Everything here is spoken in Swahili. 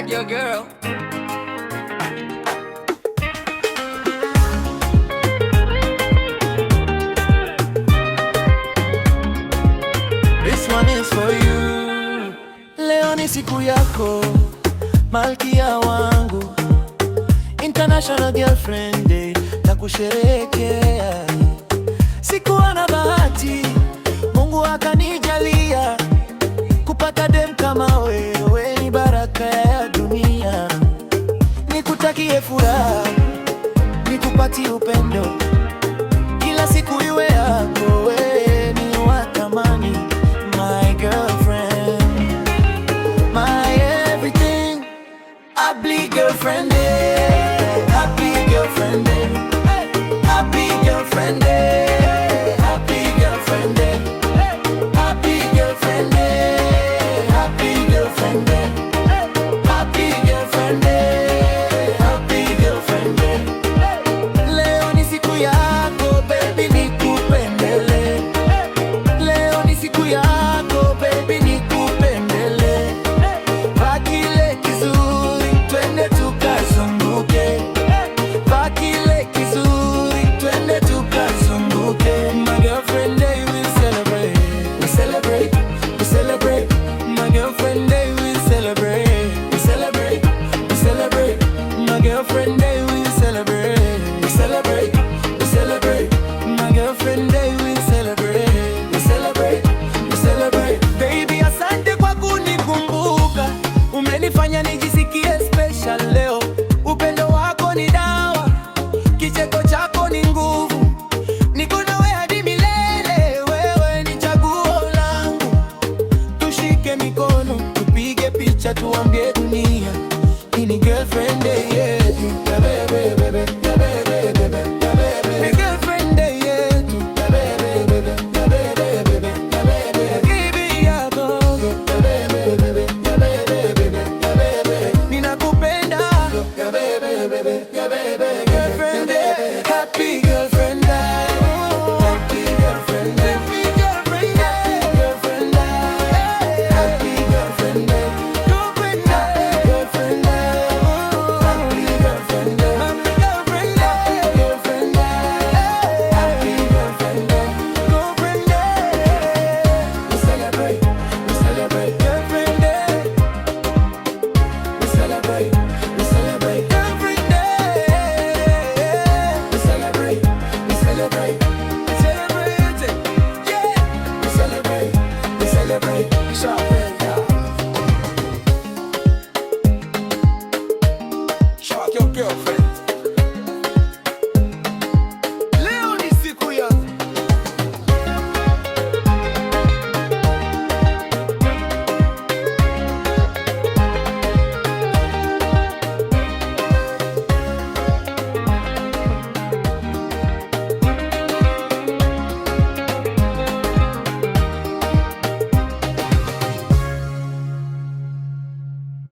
like your girl. This one is for you. Leo ni siku yako, malkia wangu, International Girlfriend Day, na kusherehekea. Sikuwa na bahati, Mungu akanijalia kupata dem kama wewe, ni baraka ya dunia. Nikutakie furaha, nikupatie upendo, kila siku iwe yako, wewe ni wa thamani. My girlfriend, my everything. Happy girlfriend day, happy girlfriend day, happy girlfriend day, happy girlfriend day, happy girlfriend day, happy girlfriend day, happy girlfriend day, happy girlfriend day. Leo ni siku yako baby, nikupendele. Leo ni siku yako baby, nikupendele. Pakile kizuri twende tukazunguke, pakile kizuri twende tukazunguke. My girlfriend day we celebrate, we celebrate, we celebrate. My girlfriend day we celebrate, we celebrate, we celebrate. My girlfriend day we celebrate, we celebrate, we celebrate. My girlfriend day we celebrate, we celebrate, we celebrate. Baby, asante kwa kunikumbuka, umenifanya nijisikie special leo. Upendo wako ni dawa, kicheko chako ni nguvu. Niko nawe hadi milele, wewe ni chaguo langu. Tushike mikono, tupige picha, tuambie dunia hii ni girlfriend day yetu. Ya bebe, bebe, ya bebe, bebe, ya bebe. Ni girlfriend day yetu. Ya bebe, bebe, ya bebe, bebe, ya bebe. Kibi yako. Ya bebe, bebe, ya bebe, bebe, ya bebe. Ninakupenda. Ya bebe, bebe, ya bebe. Girlfriend day. Happy girlfriend day. Happy girlfriend day. Happy girlfriend day. Happy girlfriend day. Girlfriend day. Girlfriend day. Happy girlfriend day. Happy girlfriend day. Girlfriend day. Happy girlfriend day. Girlfriend day. We celebrate. We celebrate. Girlfriend day. We celebrate. We celebrate. Girlfriend day. We celebrate. We celebrate. Celebrate it. Yeah. We celebrate. We celebrate. Sharpen down. Shock your girlfriend.